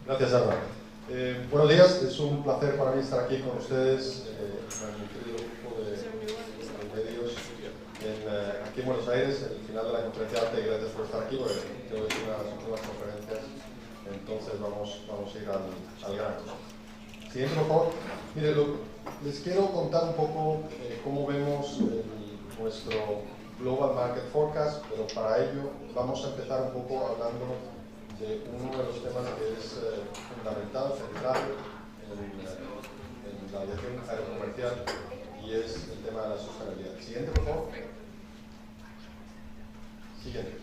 Gracias, Ana. Buenos días, es un placer para mí estar aquí con ustedes, en mi querido grupo de medios aquí en Buenos Aires, en el final de la conferencia de arte, y gracias por estar aquí, porque creo que es una de las últimas conferencias, entonces vamos a ir al grano. Siguiente, por favor. Mire, les quiero contar un poco cómo vemos nuestro Global Market Forecast, pero para ello vamos a empezar un poco hablando de uno de los temas que es fundamental, central en la aviación aerocomercial, y es el tema de la sostenibilidad. Siguiente, por favor. Siguiente.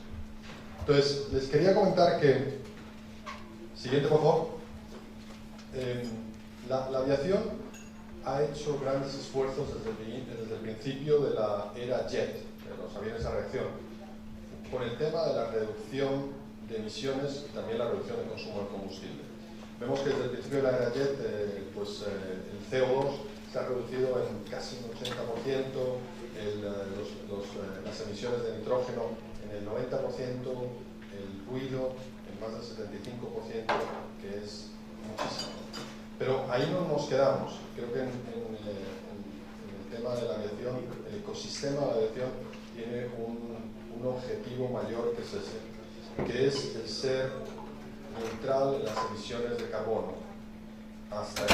Entonces, les quería comentar que... Siguiente, por favor. La aviación ha hecho grandes esfuerzos desde el principio de la era jet, de los aviones a reacción, con el tema de la reducción de emisiones y también la reducción de consumo de combustible. Vemos que desde el principio de la era jet, el CO2 se ha reducido en casi un 80%, las emisiones de nitrógeno en el 90%, el ruido en más del 75%, que es muchísimo. Pero ahí no nos quedamos. Creo que en el tema de la aviación, el ecosistema de la aviación tiene un objetivo mayor que es ese, que es el ser neutral en las emisiones de carbono hasta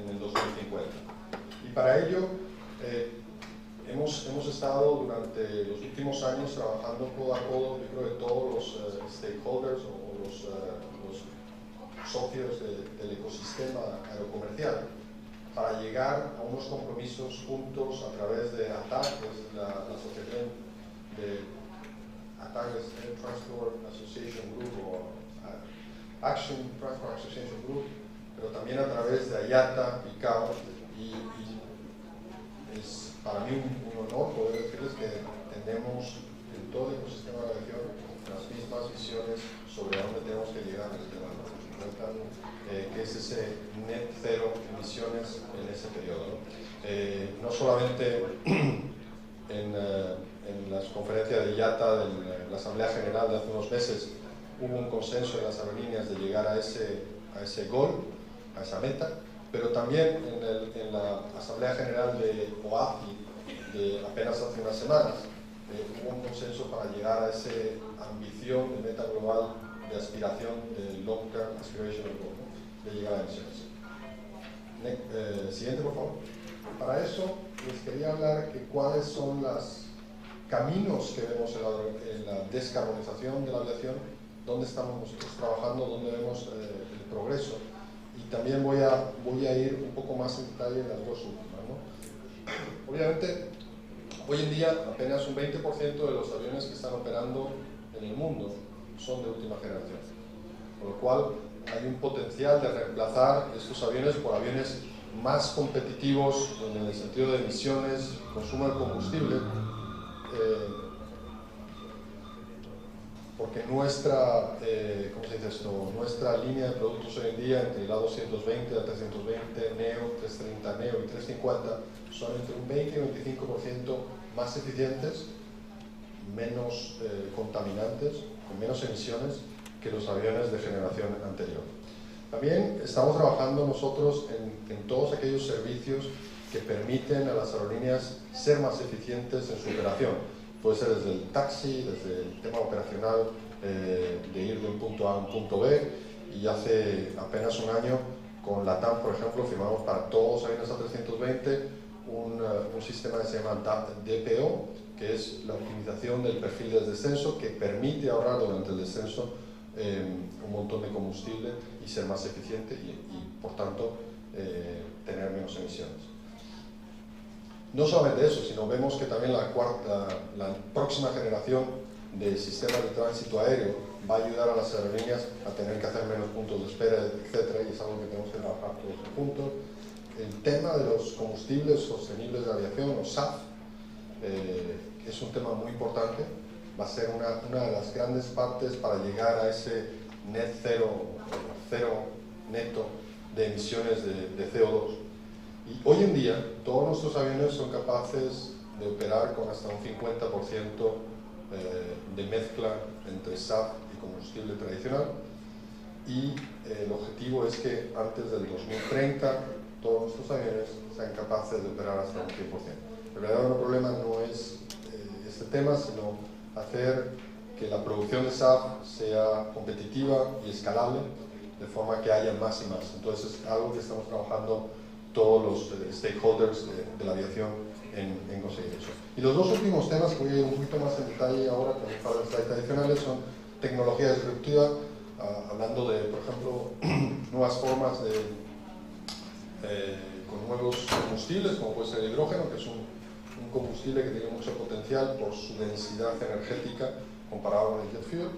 en el 2050. Y para ello hemos estado durante los últimos años trabajando codo a codo, yo creo que todos los stakeholders o los socios del ecosistema aerocomercial, para llegar a unos compromisos juntos a través de ATAC, que es la asociación de ATAC, es Air Transport Association Group o Action Transport Association Group, pero también a través de IATA, ICAO, y es para mí un honor poder decirles que tenemos en todo el ecosistema de la aviación las mismas visiones sobre a dónde tenemos que llegar en el tema de los 50, que es ese net cero emisiones en ese periodo, ¿no? No solamente en las conferencias de IATA, de la Asamblea General de hace unos meses, hubo un consenso en las aerolíneas de llegar a ese gol, a esa meta, pero también en la Asamblea General de OACI de apenas hace unas semanas hubo un consenso para llegar a esa ambición de meta global de aspiración, de long term aspiration goal, ¿no? De llegar a emisiones. Siguiente, por favor. Para eso les quería hablar de cuáles son los caminos que vemos en la descarbonización de la aviación, dónde estamos nosotros trabajando, dónde vemos el progreso, y también voy a ir un poco más en detalle en las dos últimas, ¿no? Obviamente, hoy en día apenas un 20% de los aviones que están operando en el mundo son de última generación, con lo cual hay un potencial de reemplazar estos aviones por aviones más competitivos en el sentido de emisiones, consumo de combustible, porque nuestra línea de productos hoy en día, entre el A220, A320, Neo, 330 Neo y 350, son entre un 20 y un 25% más eficientes, menos contaminantes, con menos emisiones que los aviones de generación anterior. También estamos trabajando nosotros en todos aquellos servicios que permiten a las aerolíneas ser más eficientes en su operación. Puede ser desde el taxi, desde el tema operacional de ir de un punto A a un punto B, y hace apenas un año con LATAM, por ejemplo, firmamos para todos los aviones A320 un sistema que se llama DPO, que es la optimización del perfil del descenso, que permite ahorrar durante el descenso un montón de combustible y ser más eficiente y por tanto tener menos emisiones. No solamente eso, sino vemos que también la próxima generación de sistemas de tránsito aéreo va a ayudar a las aerolíneas a tener que hacer menos puntos de espera, etc., y es algo que tenemos que trabajar todos juntos. El tema de los combustibles sostenibles de aviación, o SAF, es un tema muy importante, va a ser una de las grandes partes para llegar a ese net cero neto de emisiones de CO2. Y hoy en día todos nuestros aviones son capaces de operar con hasta un 50% de mezcla entre SAF y combustible tradicional, y el objetivo es que antes del 2030 todos nuestros aviones sean capaces de operar hasta un 100%. El verdadero problema no es este tema, sino hacer que la producción de SAF sea competitiva y escalable, de forma que haya más y más. Entonces es algo que estamos trabajando todos los stakeholders de la aviación en conseguir eso. Y los dos últimos temas, que voy a ir un poquito más en detalle ahora con un par de slides adicionales, son tecnología disruptiva, hablando de, por ejemplo, nuevas formas con nuevos combustibles, como puede ser el hidrógeno, que es un combustible que tiene mucho potencial por su densidad energética comparado con el jet fuel,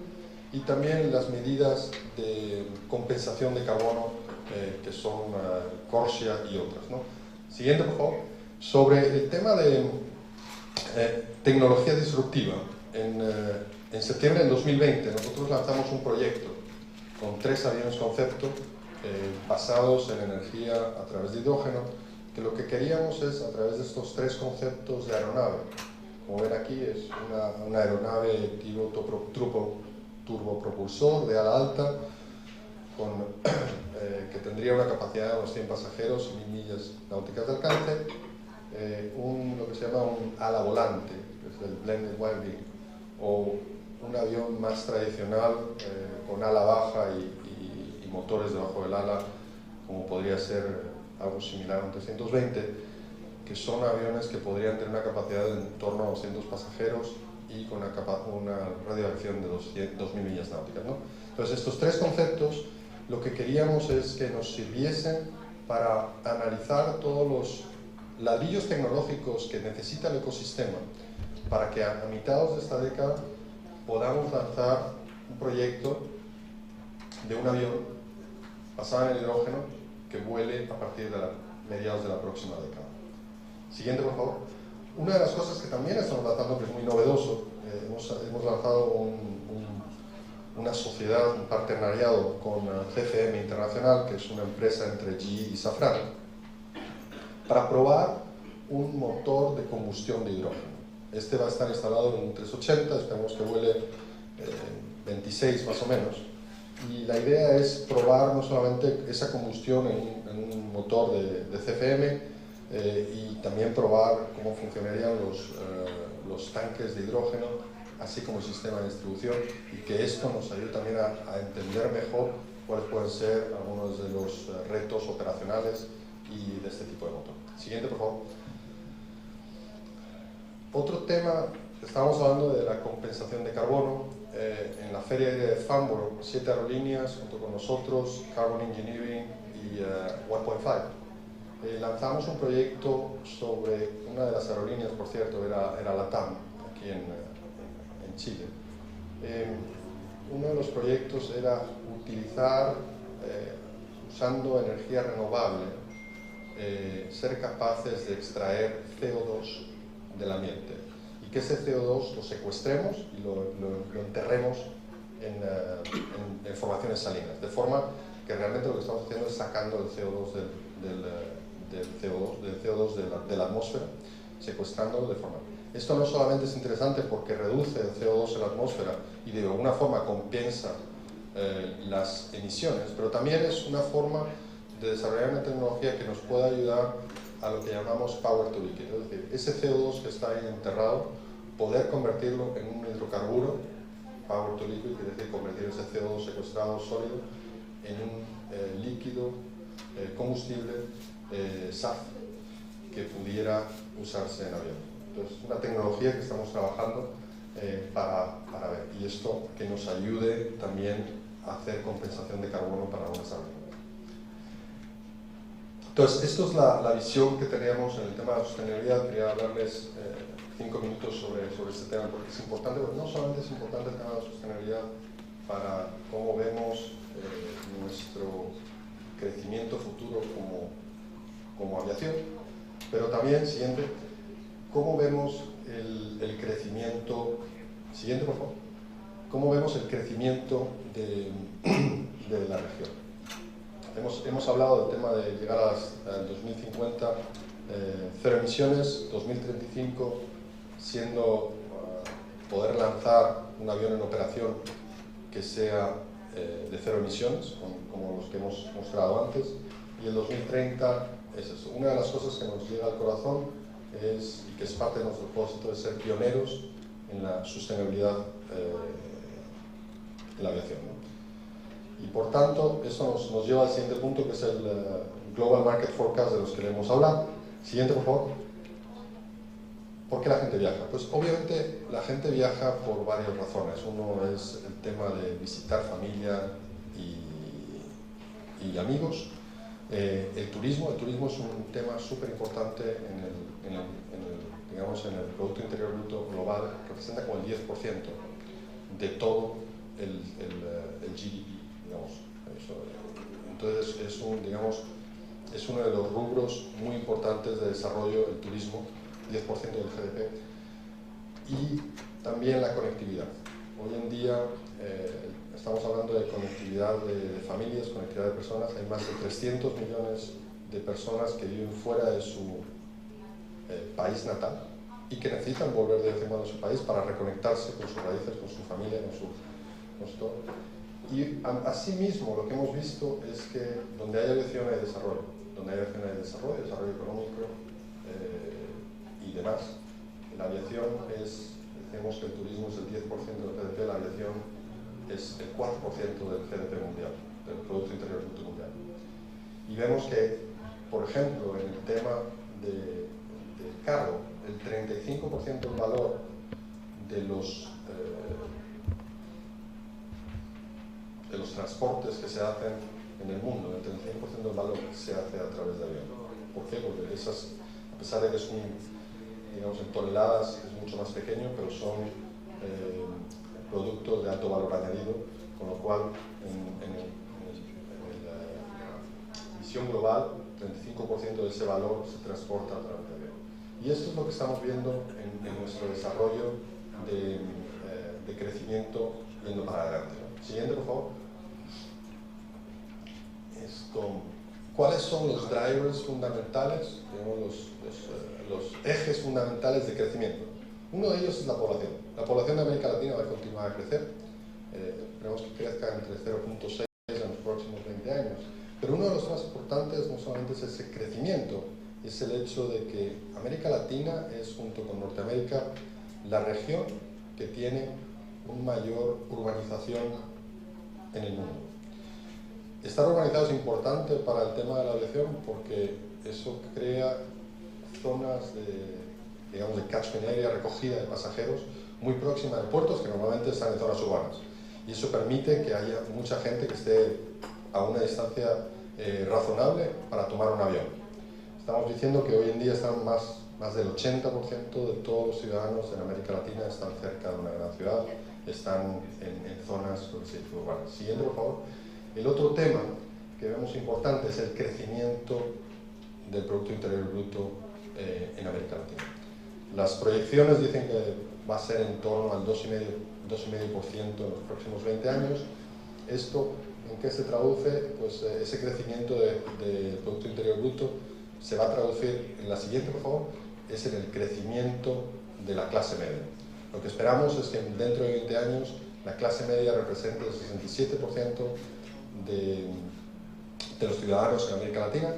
y también las medidas de compensación de carbono, que son CORSIA y otras, ¿no? Siguiente, por favor. Sobre el tema de tecnología disruptiva, en septiembre del 2020 nosotros lanzamos un proyecto con 3 aviones concepto basados en energía a través de hidrógeno, que lo que queríamos es, a través de estos 3 conceptos de aeronave, como ven aquí, es una aeronave tipo turbopropulsor de ala alta, que tendría una capacidad de unos 100 pasajeros y 1000 millas náuticas de alcance, lo que se llama un ala volante, que es el blended wing, o un avión más tradicional con ala baja y motores debajo del ala, como podría ser algo similar a un 320, que son aviones que podrían tener una capacidad de en torno a 200 pasajeros y con una radioacción de 2000 millas náuticas, ¿no? Entonces, estos 3 conceptos, lo que queríamos es que nos sirviesen para analizar todos los ladrillos tecnológicos que necesita el ecosistema para que a mitad de esta década podamos lanzar un proyecto de un avión basado en el hidrógeno que vuele a partir de mediados de la próxima década. Siguiente, por favor. Una de las cosas que también estamos lanzando, que es muy novedoso, hemos lanzado una sociedad, un partenariado con CFM Internacional, que es una empresa entre GE y Safran, para probar un motor de combustión de hidrógeno. Este va a estar instalado en un 380, esperemos que vuele 26 más o menos. Y la idea es probar no solamente esa combustión en un motor de CFM, y también probar cómo funcionarían los tanques de hidrógeno, así como el sistema de distribución, y que esto nos ayude también a entender mejor cuáles pueden ser algunos de los retos operacionales y de este tipo de motor. Siguiente, por favor. Otro tema, estábamos hablando de la compensación de carbono. En la feria de Farnborough, 7 aerolíneas junto con nosotros, Carbon Engineering y 1.5. Lanzamos un proyecto sobre una de las aerolíneas, por cierto, era LATAM, aquí en Chile. Uno de los proyectos era utilizar, usando energía renovable, ser capaces de extraer CO2 del ambiente y que ese CO2 lo secuestremos y lo enterremos en formaciones salinas, de forma que realmente lo que estamos haciendo es sacando el CO2 del CO2 de la atmósfera, secuestrándolo de forma. Esto no solamente es interesante porque reduce el CO2 en la atmósfera y de alguna forma compensa las emisiones, pero también es una forma de desarrollar una tecnología que nos pueda ayudar a lo que llamamos power to liquid, es decir, ese CO2 que está ahí enterrado, poder convertirlo en un hidrocarburo, power to liquid, quiere decir convertir ese CO2 secuestrado sólido en un líquido combustible SAF que pudiera usarse en avión. Entonces, es una tecnología que estamos trabajando para ver, y esto que nos ayude también a hacer compensación de carbono para algunas aerolíneas. Entonces, esto es la visión que teníamos en el tema de la sostenibilidad. Quería hablarles 5 minutos sobre este tema, porque es importante, pero no solamente es importante el tema de la sostenibilidad para cómo vemos nuestro crecimiento futuro como aviación, pero también, siguiente, cómo vemos el crecimiento, siguiente por favor, cómo vemos el crecimiento de la región. Hemos hablado del tema de llegar al 2050, 0 emisiones, 2035 siendo poder lanzar un avión en operación que sea de cero emisiones, como los que hemos mostrado antes, y el 2030 es eso. Una de las cosas que nos llega al corazón es, y que es parte de nuestro propósito, es ser pioneros en la sostenibilidad en la aviación, ¿no? Y por tanto, eso nos lleva al siguiente punto, que es el Global Market Forecast de los que queremos hablar. Siguiente, por favor. ¿Por qué la gente viaja? Pues obviamente la gente viaja por varias razones. Uno es el tema de visitar familia y amigos. El turismo es un tema súper importante digamos, en el Producto Interior Bruto global, representa como el 10% de todo el GDP, digamos. Entonces es uno de los rubros muy importantes de desarrollo, el turismo, 10% del GDP, y también la conectividad. Hoy en día estamos hablando de conectividad de familias, conectividad de personas. Hay más de 300 millones de personas que viven fuera de su país natal y que necesitan volver de vez en cuando a su país para reconectarse con sus raíces, con su familia, con su todo. Y asimismo lo que hemos visto es que donde hay aviación hay desarrollo, desarrollo económico y demás. La aviación decimos que el turismo es el 10% del GDP, la aviación es el 4% del GDP mundial, del Producto Interior Bruto mundial. Y vemos que, por ejemplo, en el tema del cargo, el 35% del valor de los transportes que se hacen en el mundo, el 35% del valor se hace a través de avión. ¿Por qué? Porque esas, a pesar de que es digamos, en toneladas es mucho más pequeño, pero son productos de alto valor añadido, con lo cual en la visión global, 35% de ese valor se transporta a través de avión. Y esto es lo que estamos viendo en nuestro desarrollo de crecimiento yendo para adelante, ¿no? Siguiente, por favor. ¿Cuáles son los drivers fundamentales, digamos, los ejes fundamentales de crecimiento? Uno de ellos es la población. La población de América Latina va a continuar a crecer. Esperemos que crezca entre 0.6 en los próximos 20 años. Pero uno de los más importantes no solamente es ese crecimiento, es el hecho de que América Latina es, junto con Norteamérica, la región que tiene una mayor urbanización en el mundo. Estar urbanizado es importante para el tema de la aviación porque eso crea zonas de catchment area, recogida de pasajeros, muy próximas de puertos que normalmente están en zonas urbanas. Y eso permite que haya mucha gente que esté a una distancia razonable para tomar un avión. Estamos diciendo que hoy en día están más del 80% de todos los ciudadanos en América Latina están cerca de una gran ciudad, están en zonas urbanas. Siguiente, por favor. El otro tema que vemos importante es el crecimiento del Producto Interior Bruto en América Latina. Las proyecciones dicen que va a ser en torno al 2,5% en los próximos 20 años. ¿Esto en qué se traduce? Pues ese crecimiento del Producto Interior Bruto se va a traducir en la siguiente, por favor, es en el crecimiento de la clase media. Lo que esperamos es que dentro de 20 años la clase media represente el 67% de los ciudadanos en América Latina.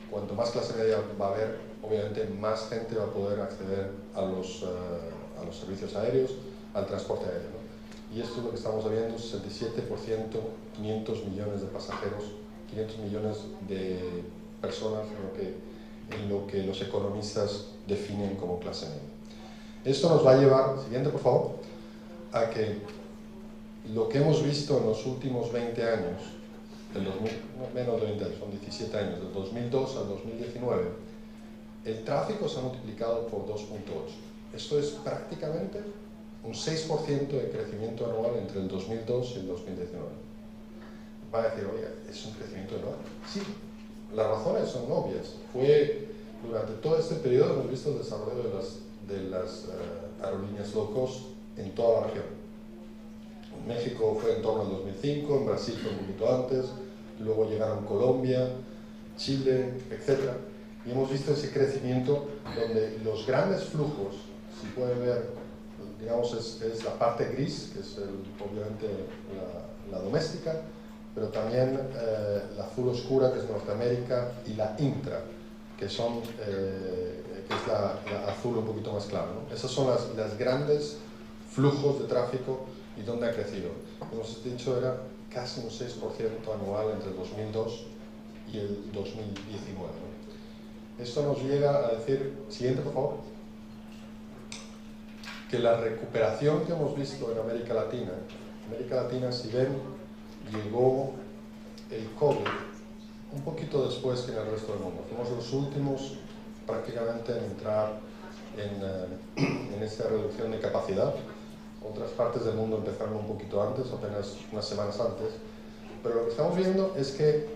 Cuanto más clase media va a haber, obviamente más gente va a poder acceder a los servicios aéreos, al transporte aéreo, ¿no? Y esto es lo que estamos viendo, 67%, 500 millones de pasajeros, 500 millones de personas en lo que los economistas definen como clase media. Esto nos va a llevar, siguiente por favor, a que lo que hemos visto en los últimos 20 años, menos de 20 años, son 17 años, del 2002 al 2019, el tráfico se ha multiplicado por 2.8. Esto es prácticamente un 6% de crecimiento anual entre el 2002 y el 2019. Van a decir, oye, ¿es un crecimiento enorme? Sí, las razones son obvias. Durante todo este periodo hemos visto el desarrollo de las aerolíneas low cost en toda la región. En México fue en torno al 2005, en Brasil fue un poquito antes, luego llegaron Colombia, Chile, etc. Y hemos visto ese crecimiento donde los grandes flujos, si pueden ver digamos, es la parte gris, que es obviamente la doméstica, pero también la azul oscura, que es Norteamérica, y la intra, que es la azul un poquito más claro, ¿no? Esos son las grandes flujos de tráfico y dónde ha crecido. Como os he dicho, era casi un 6% anual entre el 2002 y el 2019, ¿no? Esto nos llega a decir, siguiente por favor, que la recuperación que hemos visto en América Latina, si ven, llegó el COVID un poquito después que en el resto del mundo. Fuimos los últimos prácticamente en entrar en esta reducción de capacidad. Otras partes del mundo empezaron un poquito antes, apenas unas semanas antes, pero lo que estamos viendo es que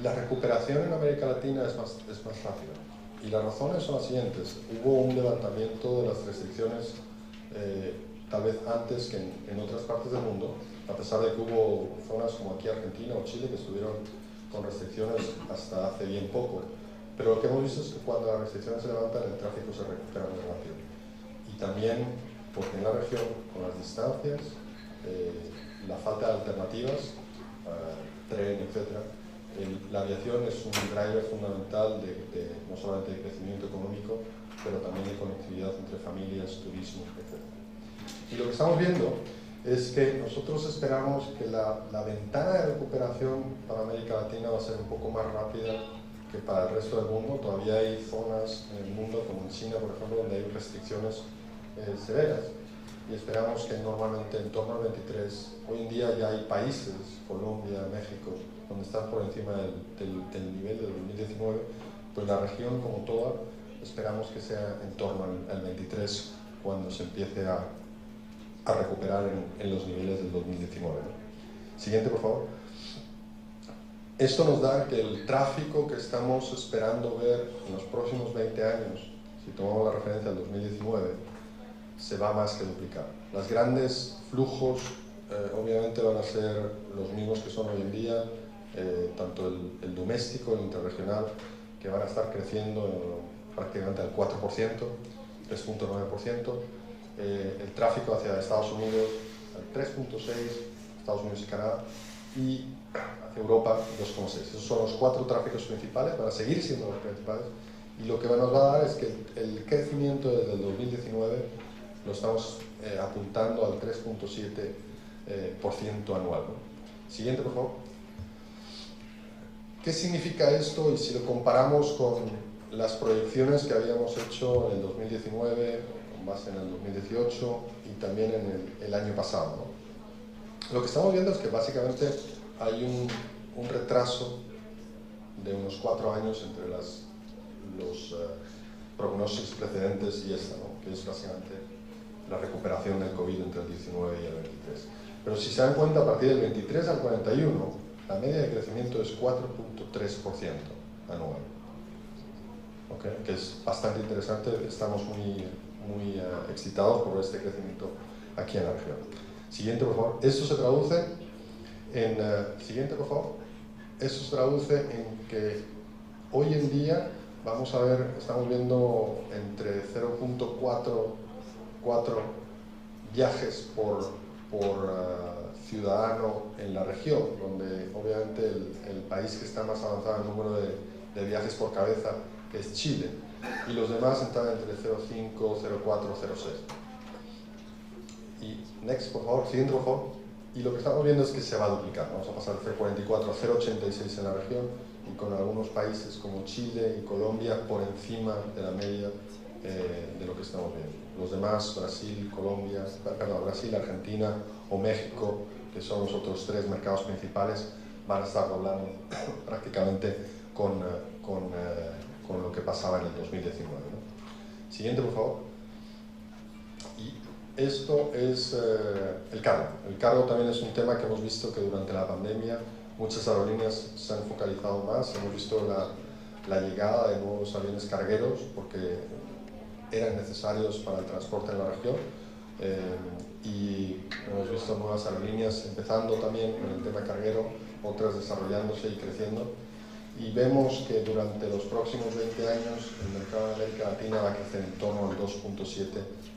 la recuperación en América Latina es más rápida. Y las razones son las siguientes. Hubo un levantamiento de las restricciones tal vez antes que en otras partes del mundo, a pesar de que hubo zonas como aquí Argentina o Chile que estuvieron con restricciones hasta hace bien poco. Pero lo que hemos visto es que cuando las restricciones se levantan, el tráfico se recupera muy rápido. Y también porque en la región, con las distancias, la falta de alternativas, tren, etc., la aviación es un driver fundamental no solamente de crecimiento económico, pero también de conectividad entre familias, turismo, etc. Y lo que estamos viendo es que nosotros esperamos que la ventana de recuperación para América Latina va a ser un poco más rápida que para el resto del mundo. Todavía hay zonas en el mundo, como en China, por ejemplo, donde hay restricciones severas. Y esperamos que normalmente en torno al 23, hoy en día ya hay países, Colombia, México, donde están por encima del nivel del 2019, pues la región como toda esperamos que sea en torno al 23 cuando se empiece a recuperar en los niveles del 2019, ¿no? Siguiente, por favor. Esto nos da que el tráfico que estamos esperando ver en los próximos 20 años, si tomamos la referencia al 2019, se va más que duplicar. Los grandes flujos obviamente van a ser los mismos que son hoy en día, tanto el doméstico, el interregional, que van a estar creciendo prácticamente al 4%, 3.9%, el tráfico hacia Estados Unidos al 3.6%, Estados Unidos y Canadá, y hacia Europa 2.6%. Esos son los 4 tráficos principales, van a seguir siendo los principales, y lo que nos va a dar es que el crecimiento desde el 2019 lo estamos apuntando al 3.7% anual, ¿no? Siguiente, por favor. ¿Qué significa esto? Y si lo comparamos con las proyecciones que habíamos hecho en el 2019, con base en el 2018 y también en el año pasado, ¿no? Lo que estamos viendo es que básicamente hay un retraso de unos 4 años entre los prognosis precedentes y esta, ¿no? Que es básicamente la recuperación del COVID entre el 19 y el 23. Pero si se dan cuenta, a partir del 23 al 41, la media de crecimiento es 4.3% anual. ¿Okay? Que es bastante interesante, estamos muy excitados por este crecimiento aquí en la región. Siguiente, por favor. Esto se traduce en... siguiente, por favor. Esto se traduce en que hoy en día vamos a ver, estamos viendo entre 0.4 viajes por ciudadano en la región, donde obviamente el país que está más avanzado en el número de viajes por cabeza es Chile, y los demás están entre 0.5, 0.4, 0.6. Y next, por favor, siguiente, por favor. Y lo que estamos viendo es que se va a duplicar. Vamos a pasar de 0.44 a 0.86 en la región, y con algunos países como Chile y Colombia por encima de la media de lo que estamos viendo. Los demás, Brasil, Argentina o México, que son los otros 3 mercados principales, van a estar doblando prácticamente con lo que pasaba en el 2019, ¿no? Siguiente, por favor. Y esto es el cargo. El cargo también es un tema que hemos visto que durante la pandemia muchas aerolíneas se han focalizado más. Hemos visto la llegada de nuevos aviones cargueros porque eran necesarios para el transporte en la región, y hemos visto nuevas aerolíneas empezando también con el tema carguero, otras desarrollándose y creciendo, y vemos que durante los próximos 20 años el mercado de América Latina va a crecer en torno al 2.7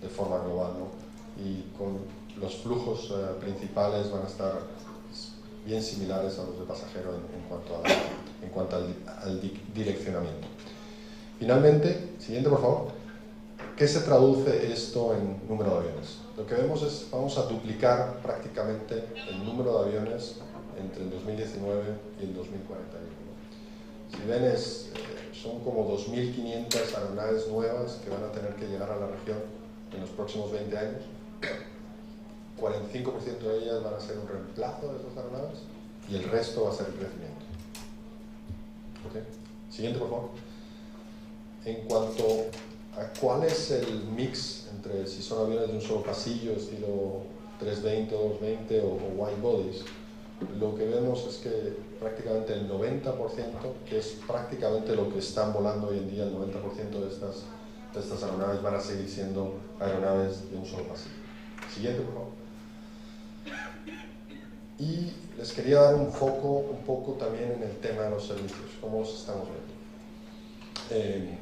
de forma global, ¿no? y con los flujos principales van a estar bien similares a los de pasajero en cuanto al direccionamiento. Finalmente, siguiente por favor, ¿qué se traduce esto en número de aviones? Lo que vemos es, vamos a duplicar prácticamente el número de aviones entre el 2019 y el 2041. Si ven, son como 2.500 aeronaves nuevas que van a tener que llegar a la región en los próximos 20 años. 45% de ellas van a ser un reemplazo de esas aeronaves y el resto va a ser el crecimiento. ¿Okay? Siguiente, por favor. En cuanto a cuál es el mix entre si son aviones de un solo pasillo, estilo 320, 220 o wide bodies, lo que vemos es que prácticamente el 90%, que es prácticamente lo que están volando hoy en día, el 90% de estas aeronaves van a seguir siendo aeronaves de un solo pasillo. Siguiente, por favor. Y les quería dar un poco también en el tema de los servicios, cómo los estamos viendo.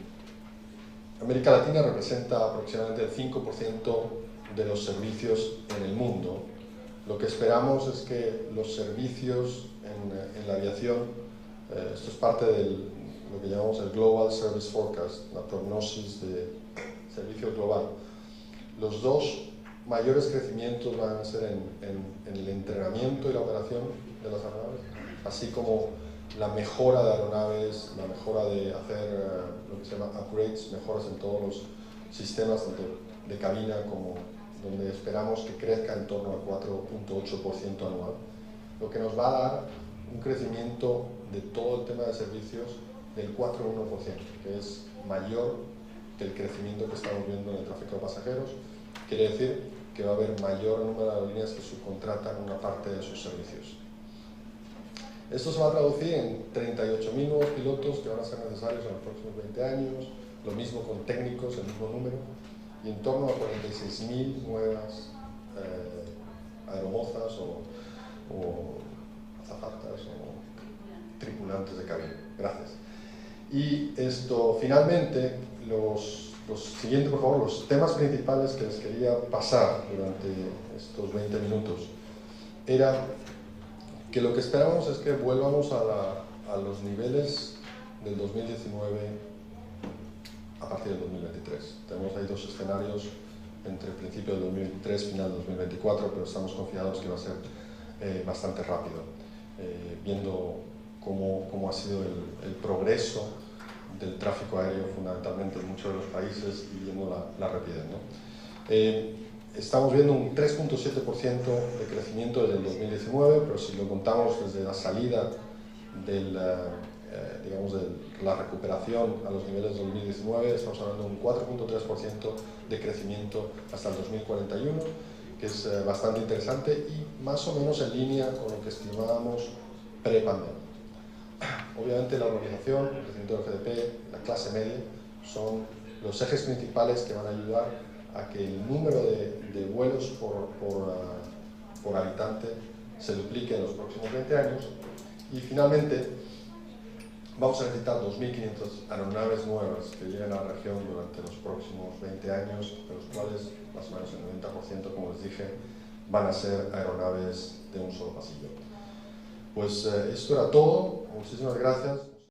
América Latina representa aproximadamente el 5% de los servicios en el mundo. Lo que esperamos es que los servicios en la aviación, esto es parte de lo que llamamos el Global Service Forecast, la prognosis de servicio global. Los dos mayores crecimientos van a ser en el entrenamiento y la operación de las aeronaves, así como la mejora de aeronaves, la mejora de hacer lo que se llama upgrades, mejoras en todos los sistemas, tanto de cabina como donde esperamos que crezca en torno al 4.8% anual, lo que nos va a dar un crecimiento de todo el tema de servicios del 4.1%, que es mayor que el crecimiento que estamos viendo en el tráfico de pasajeros. Quiere decir que va a haber mayor número de aerolíneas que subcontratan una parte de sus servicios. Esto se va a traducir en 38.000 nuevos pilotos que van a ser necesarios en los próximos 20 años, lo mismo con técnicos, el mismo número, y en torno a 46.000 nuevas aeromozas o azafatas o tripulantes de cabina. Gracias. Y esto, finalmente, los siguientes, por favor, los temas principales que les quería pasar durante estos 20 minutos era que lo que esperamos es que vuelvamos a los niveles del 2019 a partir del 2023. Tenemos ahí dos escenarios entre el principio del 2023 y final del 2024, pero estamos confiados que va a ser bastante rápido, viendo cómo ha sido el progreso del tráfico aéreo fundamentalmente en muchos de los países y viendo la rapidez, ¿no? Estamos viendo un 3.7% de crecimiento desde el 2019, pero si lo contamos desde la salida digamos de la recuperación a los niveles del 2019, estamos hablando de un 4.3% de crecimiento hasta el 2041, que es bastante interesante y más o menos en línea con lo que estimábamos pre-pandemia. Obviamente la urbanización, el crecimiento del GDP, la clase media, son los ejes principales que van a ayudar a que el número de vuelos por habitante se duplique en los próximos 20 años. Y finalmente vamos a necesitar 2.500 aeronaves nuevas que lleguen a la región durante los próximos 20 años, de los cuales más o menos el 90%, como les dije, van a ser aeronaves de un solo pasillo. Pues esto era todo. Muchísimas gracias.